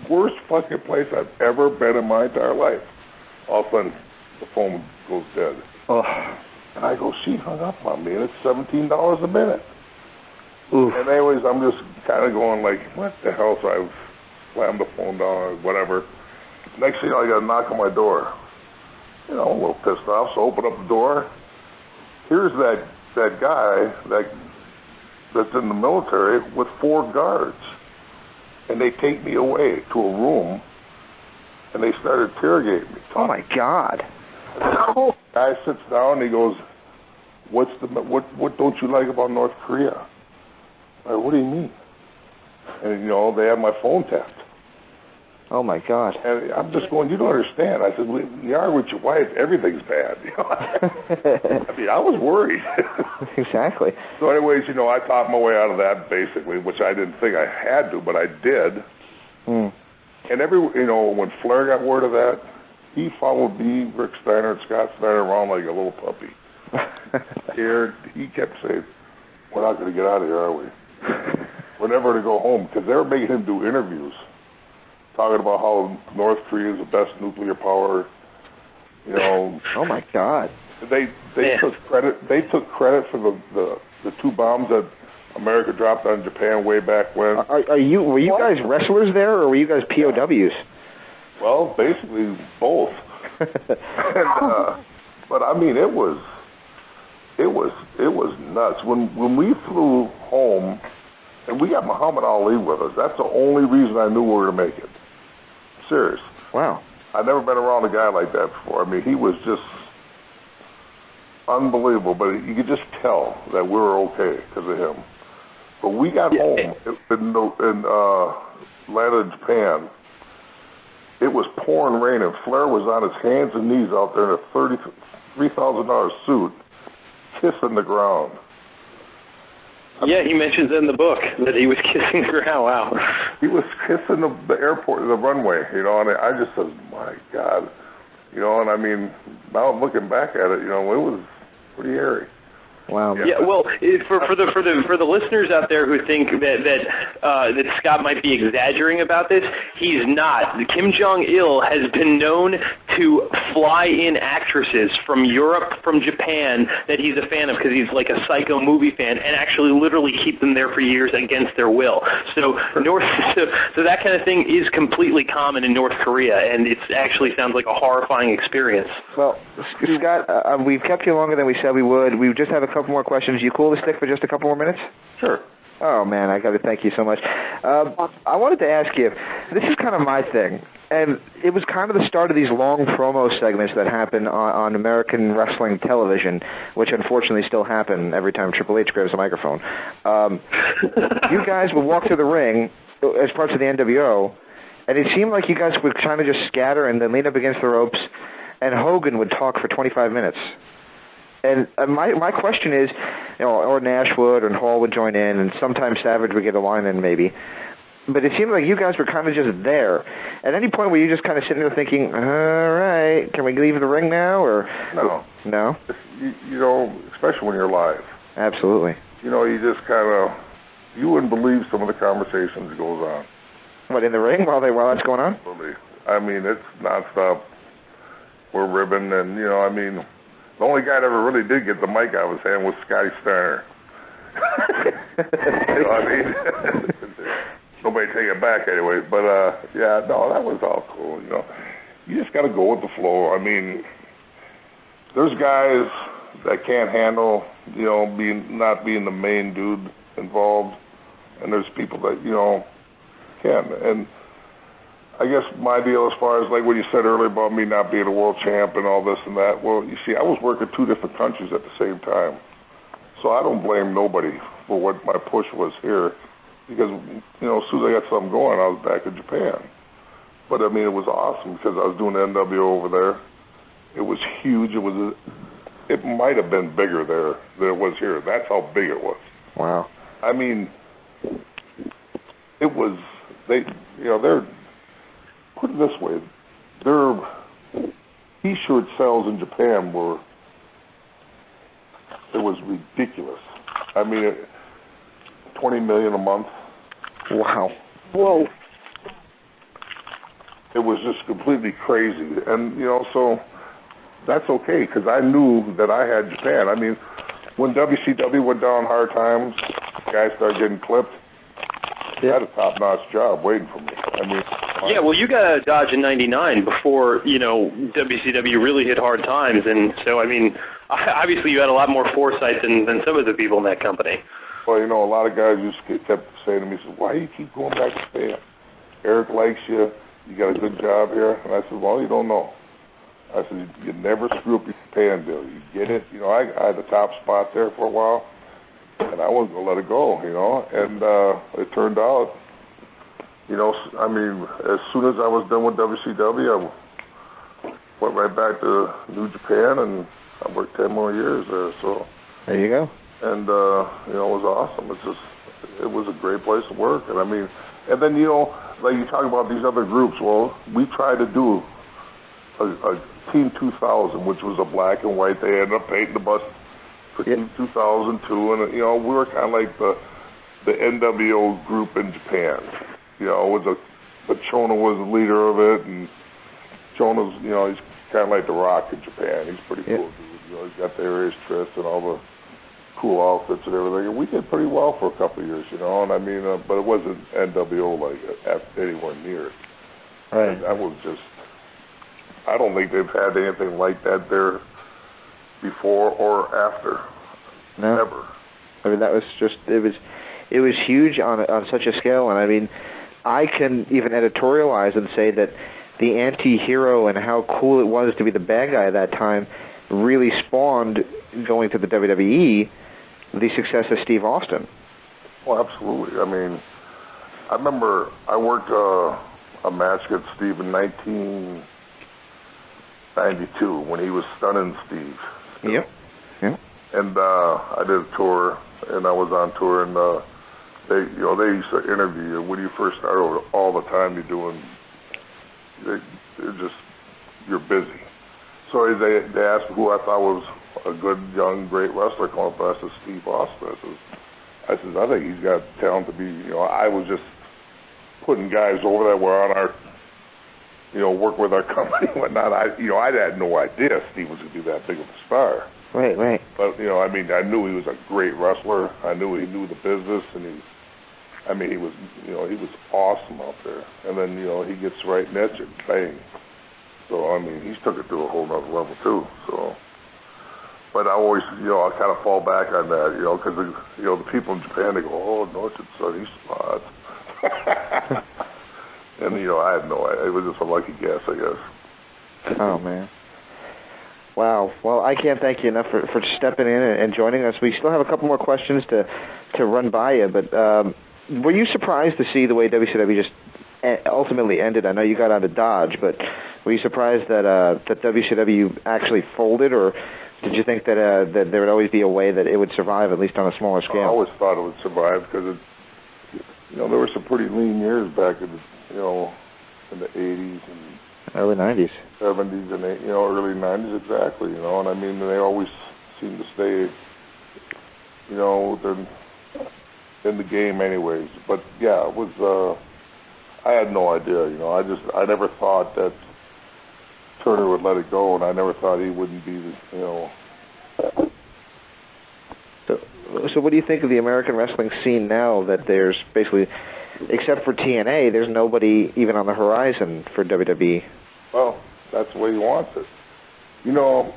worst fucking place I've ever been in my entire life. All of a sudden, the phone goes dead. Oh. And I go, she hung up on me, and it's $17 a minute. Oof. And anyways, I'm just kind of going like, what the hell? So I slammed the phone down or whatever. Next thing I got a knock on my door. A little pissed off, so I open up the door. Here's that guy that's in the military with 4 guards. And they take me away to a room, and they started interrogating me. Oh, my God. The guy sits down, and he goes, what don't you like about North Korea? I go, what do you mean? And, they have my phone tapped. Oh, my God. And I'm just going, you don't understand. I said, when you are with your wife, everything's bad. I mean, I was worried. Exactly. So anyways, I talked my way out of that, basically, which I didn't think I had to, but I did. Mm. And when Flair got word of that, he followed me, Rick Steiner, and Scott Steiner around like a little puppy. Scared. He kept saying, we're not going to get out of here, are we? We're never going to go home, because they were making him do interviews talking about how North Korea is the best nuclear power, Oh my God! They took credit. They took credit for the 2 bombs that America dropped on Japan way back when. Were you guys wrestlers there, or were you guys POWs? Well, basically both. But I mean, it was nuts when we flew home, and we got Muhammad Ali with us. That's the only reason I knew we were going to make it. Serious. Wow. I'd never been around a guy like that before. I mean, he was just unbelievable, but you could just tell that we were okay because of him. But we got home in land of Japan. It was pouring rain, and Flair was on his hands and knees out there in a $33,000 suit, kissing the ground. Yeah, he mentions in the book that he was kissing the ground. Wow. He was kissing the airport, the runway, and I just said, my God. And I mean, now looking back at it, it was pretty hairy. Wow. Yeah, well, for the listeners out there who think that Scott might be exaggerating about this, he's not. Kim Jong-il has been known to fly in actresses from Europe, from Japan, that he's a fan of because he's like a psycho movie fan, and actually literally keep them there for years against their will. So so that kind of thing is completely common in North Korea, and it actually sounds like a horrifying experience. Well, Scott, we've kept you longer than we said we would. We just have a couple more questions. You cool to stick for just a couple more minutes? Sure. Oh, man, I got to thank you so much. I wanted to ask you, this is kind of my thing, and it was kind of the start of these long promo segments that happen on American wrestling television, which unfortunately still happen every time Triple H grabs a microphone. You guys would walk through the ring as parts of the NWO, and it seemed like you guys would kind of just scatter and then lean up against the ropes, and Hogan would talk for 25 minutes. And my question is, or Nash would, and Hall would join in, and sometimes Savage would get a line in maybe. But it seemed like you guys were kind of just there. At any point were you just kind of sitting there thinking, all right, can we leave the ring now? Or no. No? Especially when you're live. Absolutely. You just kind of, you wouldn't believe some of the conversations that goes on. What, in the ring while that's going on? I mean, it's nonstop. We're ribbing, and, the only guy that ever really did get the mic out of his hand was Scotty Steiner. Nobody take it back anyway. But, that was all cool, You just got to go with the flow. I mean, there's guys that can't handle, not being the main dude involved. and there's people that, you know, can. And I guess my deal as far as like what you said earlier about me not being a world champ and all this and that, well, you see, I was working 2 different countries at the same time. So I don't blame nobody for what my push was here because, you know, as soon as I got something going, I was back in Japan. But, I mean, it was awesome because I was doing nWo over there. It was huge. It might have been bigger there than it was here. That's how big it was. Wow. I mean, it was, they're, put it this way, their T-shirt sales in Japan it was ridiculous. I mean, 20 million a month. Wow. Whoa. It was just completely crazy. And, you know, so that's okay because I knew that I had Japan. I mean, when WCW went down hard times, guys started getting clipped. I had a top-notch job waiting for me. I mean, yeah, well, you got out of Dodge in '99 before, you know, WCW really hit hard times, and so, I mean, obviously you had a lot more foresight than some of the people in that company. Well, you know, a lot of guys just kept saying to me, "Why do you keep going back to Japan? Eric likes you. You got a good job here." And I said, "Well, you don't know." I said, "You never screw up your Japan deal. You get it." You know, I had the top spot there for a while, and I wasn't going to let it go, you know. And it turned out, you know, I mean, as soon as I was done with WCW, I went right back to New Japan, and I worked 10 more years there. So there you go. And, you know, it was awesome. It was a great place to work. And, I mean, and then, you know, like you talk about these other groups. Well, we tried to do a Team 2000, which was a black and white. They ended up painting the bus for Team 2002. And, you know, we were kind of like the nWo group in Japan. You know, but Chono was the leader of it. And Chono's, you know, he's kind of like the Rock in Japan. He's pretty cool dude. You know, he's got the Aries Trist and all the cool outfits and everything. And we did pretty well for a couple of years, you know. And I mean, but it wasn't nWo like anywhere near it. Right. And that was just, I don't think they've had anything like that there before or after. No. Never. I mean, that was just, it was huge on such a scale. And I mean, I can even editorialize and say that the anti-hero and how cool it was to be the bad guy at that time really spawned, going to the WWE, the success of Steve Austin. Well, absolutely. I mean, I remember I worked a match against Steve in 1992 when he was stunning Steve. Yep. And I did a tour, and I was on tour, and they used to interview you when you first started. All the time you're doing, you're busy. So they asked who I thought was a good, young, great wrestler coming up. I said, Steve Austin. I said, I think he's got talent to be, you know, I was just putting guys over that were on our, you know, work with our company and whatnot. I had no idea Steve was going to be that big of a star. Right. But, you know, I mean, I knew he was a great wrestler. I knew he knew the business, and he was awesome out there. And then, you know, he gets right in it and bang. So, I mean, he's took it to a whole nother level, too. So, but I always, you know, I kind of fall back on that, you know, because, you know, the people in Japan, they go, oh, Norton, son, he's smart. And, you know, I had no idea. It was just a lucky guess, I guess. Oh, man. Wow. Well, I can't thank you enough for stepping in and joining us. We still have a couple more questions to run by you, but were you surprised to see the way WCW just ultimately ended? I know you got out of Dodge, but were you surprised that WCW actually folded, or did you think that there would always be a way that it would survive, at least on a smaller scale? I always thought it would survive because, you know, there were some pretty lean years back in the, you know, in the 80s and early 90s, 70s, and you know, early 90s, exactly. You know, and I mean, they always seem to stay, you know, they're in the game anyways. But yeah, it was. I had no idea. You know, I never thought that Turner would let it go, and I never thought he wouldn't be, you know. So what do you think of the American wrestling scene now that there's basically, except for TNA, there's nobody even on the horizon for WWE? Well, that's the way he wants it. You know,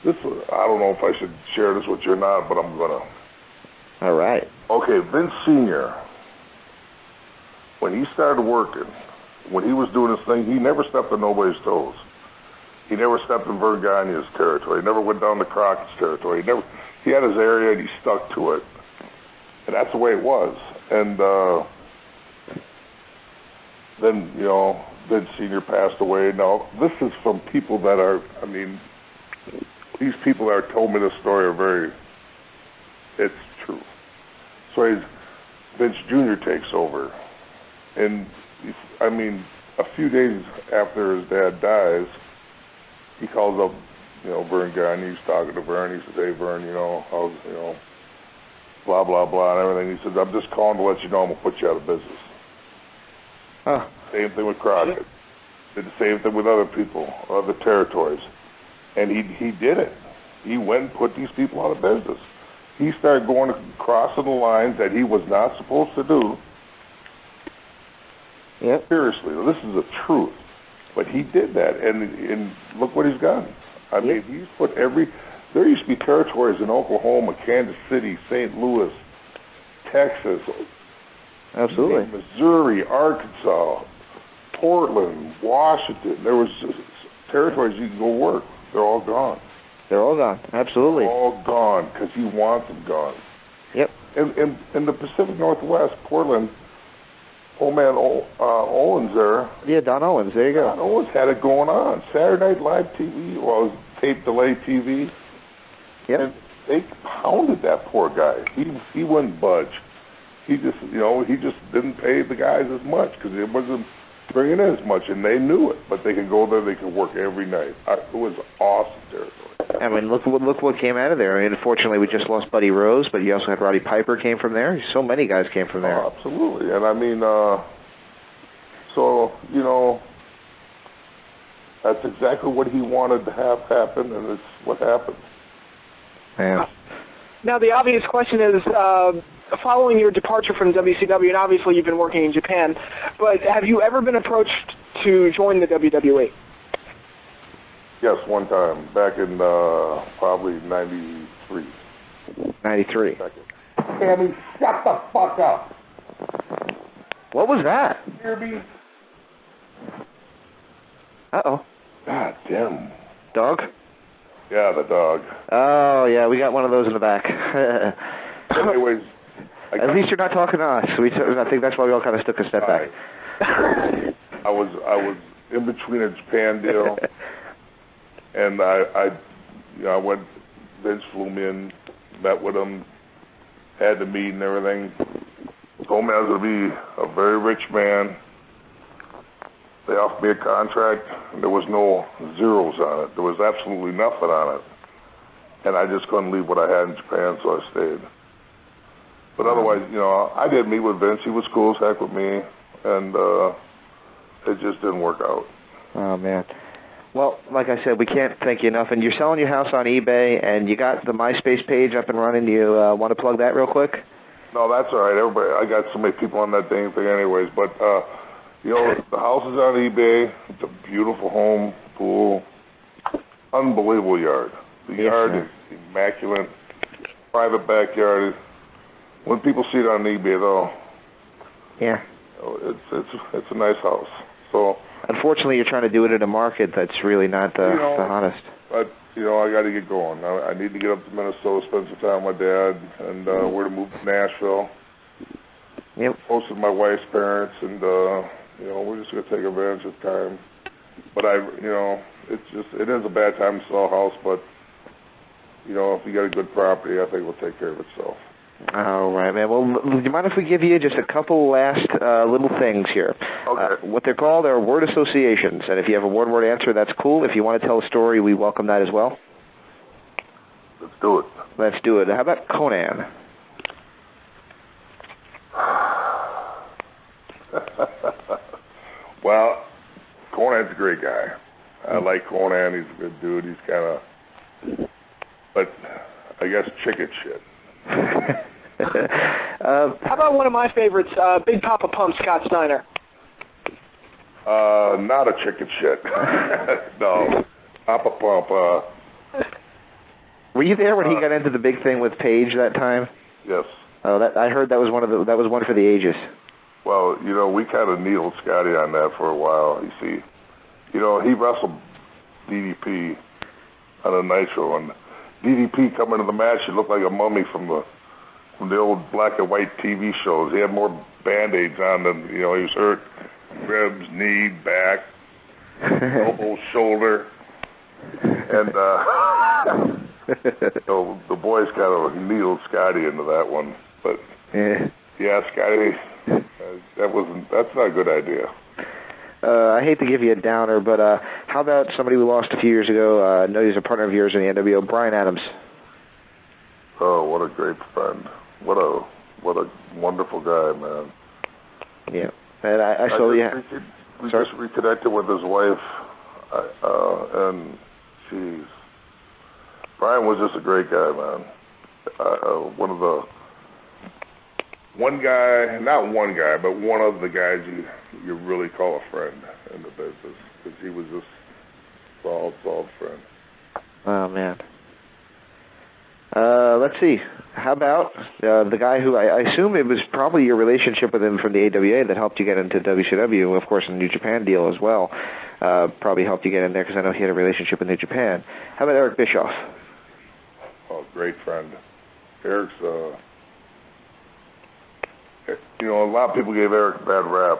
I don't know if I should share this with you or not, but I'm gonna. All right. Okay, Vince Sr., when he started working, when he was doing his thing, he never stepped on nobody's toes. He never stepped in Vern Gagne's territory. He never went down to Crockett's territory. He had his area and he stuck to it. And that's the way it was. And then, you know, Vince Sr. passed away. Now, this is from people that are, I mean, these people that told me this story are it's true. So Vince Jr. takes over. And, I mean, a few days after his dad dies, he calls up, you know, Vern Gagne. He's talking to Vern. He says, hey, Vern, you know, how's, you know, blah, blah, blah, and everything. He says, I'm just calling to let you know I'm going to put you out of business. Huh. Same thing with Crockett. Did the same thing with other people, other territories. And he did it. He went and put these people out of business. He started going crossing the lines that he was not supposed to do. Yep. Seriously, this is the truth. But he did that, and look what he's done. I mean, he's put there used to be territories in Oklahoma, Kansas City, St. Louis, Texas, absolutely, Missouri, Arkansas, Portland, Washington. There was just territories you could go work. They're all gone. They're all gone. Absolutely. They're all gone because he wants them gone. Yep. In the Pacific Northwest, Portland, old man Owens there. Yeah, Don Owens. There you go. Don Owens had it going on. Saturday Night Live TV, well, it was tape delay TV. Yep. And they pounded that poor guy. He wouldn't budge. He just, you know, he just didn't pay the guys as much because it wasn't bringing in as much, and they knew it. But they could go there, they could work every night. It was awesome territory. I mean, look what came out of there. I mean, unfortunately, we just lost Buddy Rose, but you also had Roddy Piper came from there. So many guys came from there. Oh, absolutely. And I mean, so, you know, that's exactly what he wanted to have happen, and it's what happened. Yeah. Now, the obvious question is, following your departure from WCW, and obviously you've been working in Japan, but have you ever been approached to join the WWE? Yes, one time, back in probably 93. 93. Tammy, shut the fuck up. What was that? Hear me? Uh-oh. God damn. Dog? Yeah, the dog. Oh, yeah, we got one of those in the back. Anyways. At least you're not talking to us. I think that's why we all kind of took a step back. I was in between a Japan deal, and I went. Vince flew me in, met with him, had the meet and everything. Told me I was going to be a very rich man. They offered me a contract, and there was no zeros on it. There was absolutely nothing on it. And I just couldn't leave what I had in Japan, so I stayed. But otherwise, you know, I did meet with Vince. He was cool as heck with me, and it just didn't work out. Oh, man. Well, like I said, we can't thank you enough. And you're selling your house on eBay, and you got the MySpace page up and running. You want to plug that real quick? No, that's all right. Everybody, I got so many people on that dang thing anyways. But, you know, the house is on eBay. It's a beautiful home, pool, unbelievable yard. The yard is immaculate, private backyard. When people see it on eBay, though, yeah, it's a nice house. So unfortunately, you're trying to do it in a market that's really not the hottest. But you know, I got to get going. I need to get up to Minnesota, spend some time with my dad, and we're to move to Nashville. Yep. Close to my wife's parents, and you know, we're just gonna take advantage of time. But you know, it is a bad time to sell a house, but you know, if you got a good property, I think it will take care of itself. All right, man. Well, do you mind if we give you just a couple last little things here? Okay. What they're called are word associations, and if you have a one-word answer, that's cool. If you want to tell a story, we welcome that as well. Let's do it. Let's do it. How about Conan? Well, Conan's a great guy. I like Conan. He's a good dude. He's kind of, but I guess chicken shit. How about one of my favorites, Big Papa Pump, Scott Steiner? Not a chicken shit. No. Papa Pump. Were you there when he got into the big thing with Paige that time? Yes. Oh, I heard that was one for the ages. Well, we kind of needled Scotty on that for a while. You see, he wrestled DDP on a Nitro, and DDP coming to the match, he looked like a mummy from the old black and white TV shows. He had more Band-Aids on than, he was hurt. Ribs, knee, back, elbow, shoulder. And the boys kind of needled Scotty into that one. But, yeah Scotty, that's not a good idea. I hate to give you a downer, but how about somebody we lost a few years ago? I know he's a partner of yours in the NWO, Brian Adams. Oh, what a great friend. What a wonderful guy, man. Yeah. And I saw you. We just reconnected with his wife, and jeez. Brian was just a great guy, man. One of the guys you really call a friend in the business, because he was just solid friend. Oh, man. Let's see. How about the guy who I assume it was probably your relationship with him from the AWA that helped you get into WCW, of course, the New Japan deal as well. Probably helped you get in there because I know he had a relationship with New Japan. How about Eric Bischoff? Oh, great friend. Eric's, a lot of people gave Eric a bad rap.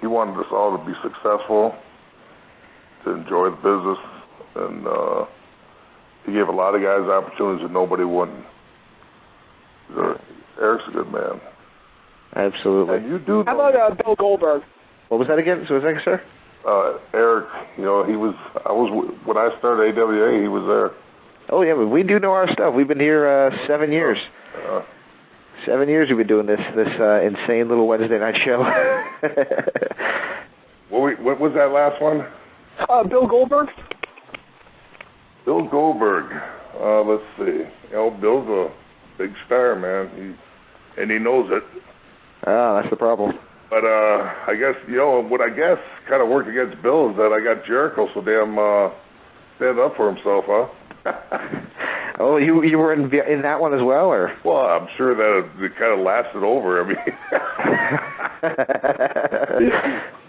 He wanted us all to be successful, to enjoy the business, and he gave a lot of guys opportunities that nobody wouldn't. Eric's a good man. Absolutely. And you do. How about Bill Goldberg? What was that again? So was that, sir? Eric, when I started AWA, he was there. Oh, yeah, but we do know our stuff. We've been here 7 years. 7 years we've been doing this insane little Wednesday night show. What was that last one? Bill Goldberg. Bill Goldberg. Let's see. Bill's a big star, man. He knows it. Ah, that's the problem. But I guess what kind of worked against Bill is that I got Jericho so damn stand up for himself, huh? Oh, you were in that one as well, or? Well, I'm sure that it kind of lasted over. I mean,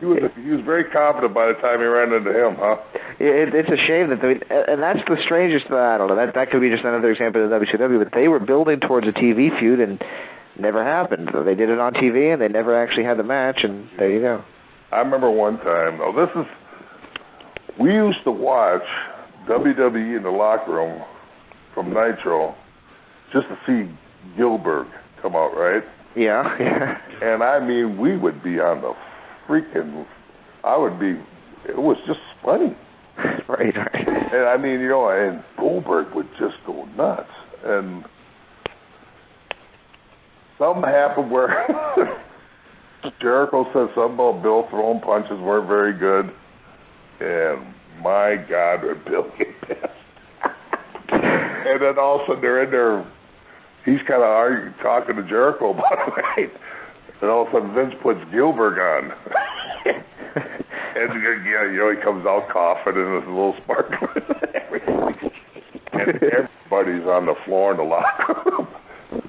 he was very confident by the time he ran into him, huh? It's a shame that and that's the strangest. I don't know. That could be just another example of WCW, but they were building towards a TV feud and never happened. They did it on TV and they never actually had the match, and there you go. I remember one time. We used to watch WWE in the locker room from Nitro just to see Gilbert come out, right? Yeah. And I mean, we would be on the freaking. It was just funny. Right. And I mean, and Goldberg would just go nuts. And something happened where Jericho said something about Bill throwing punches weren't very good. And my God, did Bill get pissed. And then all of a sudden they're in there, he's kind of talking to Jericho about it. And all of a sudden Vince puts Gilbert on. And he comes out coughing and there's a little sparkle and everything. And everybody's on the floor in the locker room.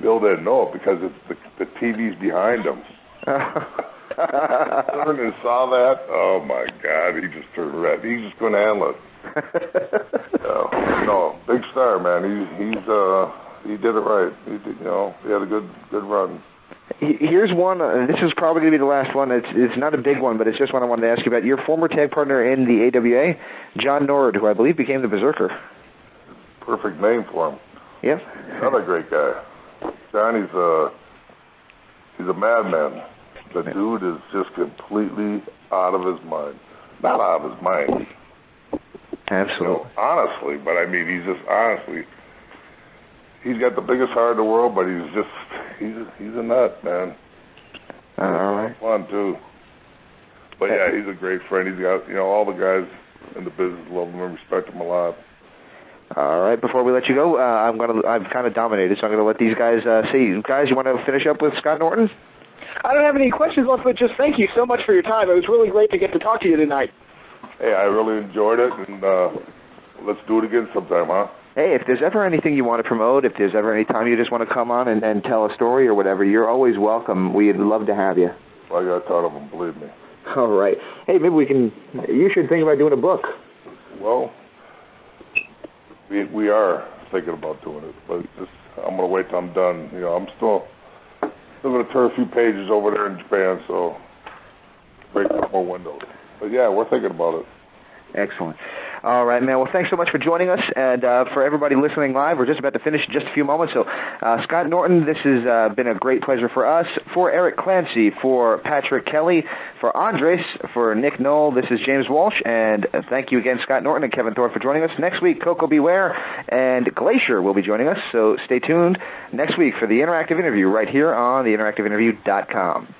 Bill didn't know it because it's the TV's behind him. Turned and saw that. Oh my God, he just turned red. He's just going to handle it. Big star, man. He did it right. He had a good run. Here's one. This is probably going to be the last one. It's not a big one, but it's just one I wanted to ask you about. Your former tag partner in the AWA, John Nord, who I believe became the Berserker. Perfect name for him. Yep. Another great guy. John, he's a madman. The dude is just completely out of his mind. Not out of his mind. Absolutely. Honestly, but I mean, he's got the biggest heart in the world, but he's a nut, man. All right. Fun too. But yeah, he's a great friend. He's got, all the guys in the business love him and respect him a lot. All right. Before we let you go, I've kind of dominated, so I'm going to let these guys say. Guys, you want to finish up with Scott Norton? I don't have any questions left, but just thank you so much for your time. It was really great to get to talk to you tonight. Hey, I really enjoyed it, and let's do it again sometime, huh? hey, if there's ever anything you want to promote, if there's ever any time you just want to come on and tell a story or whatever, you're always welcome. We'd love to have you. Well, I got a ton of them, believe me. All right. Hey, maybe you should think about doing a book. Well, we are thinking about doing it, but I'm going to wait till I'm done. I'm still going to turn a few pages over there in Japan, so break up more windows. But yeah, we're thinking about it. Excellent. All right, man. Well, thanks so much for joining us. And for everybody listening live, we're just about to finish in just a few moments. So, Scott Norton, this has been a great pleasure for us. For Eric Clancy, for Patrick Kelly, for Andres, for Nick Knoll, this is James Walsh. And thank you again, Scott Norton and Kevin Thorpe, for joining us. Next week, Coco Beware and Glacier will be joining us. So stay tuned next week for the Interactive Interview right here on theinteractiveinterview.com.